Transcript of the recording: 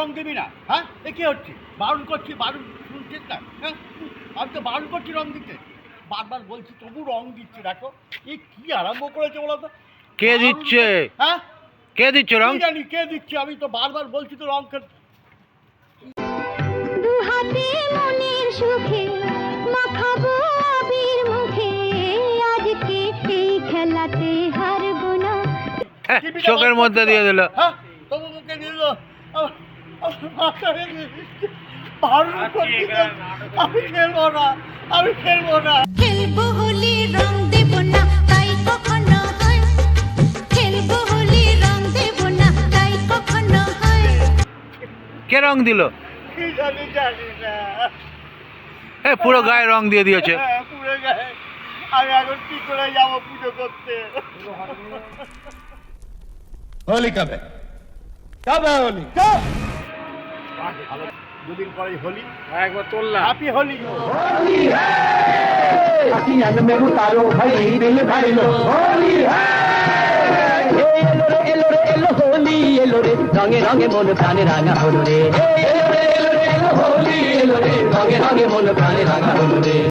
রং দিবি না? হ্যাঁ, এ কি হচ্ছে? বারণ করছি, বারণ শুনছিস না? হ্যাঁ, আমি তো বারণ করছি রং দিতে, বারবার বলছি তবু রং দিচ্ছে। দেখো এ কি আরম্ভ করেছে বলো তো। কে দিচ্ছে? হ্যাঁ, কে দিচ্ছে রং? জানি কে দিচ্ছে, আমি তো বারবার বলছি তো রং দু হাতে মনের সুখে মাখাবো আবির মুখে, আজকে এই খেলাতে হারবো না। চোখের মধ্যে দিয়ে দিল। হ্যাঁ, তবু মুখে দিল। বারণ করছি তো, আমি খেলবো না, আমি খেলবো না। খেলবো হোলি রং দেব না তাই কখনো হয়, খেলবো হোলি রং দেব না তাই কখনো হয়। কে রং দিল? কি জানি, জানি না। পুরো গায়ে রং দিয়ে দিয়েছে। হ্যাঁ, পুরো গায়ে। আমি এখন কি করে যাবো পুজো করতে? होली कब है? कब है होली? कब? দুদিন পরে হোলি, একবার তোললাম। হ্যাপি হোলি। होली है अखियान में उतारो भाई दिल भर लो होली है एलो रे होली एलो रे रंगे रंगे मन प्राणे रांगा होलो रे एलो रे होली एलो रे रंगे रंगे मन प्राणे रांगा होलो रे।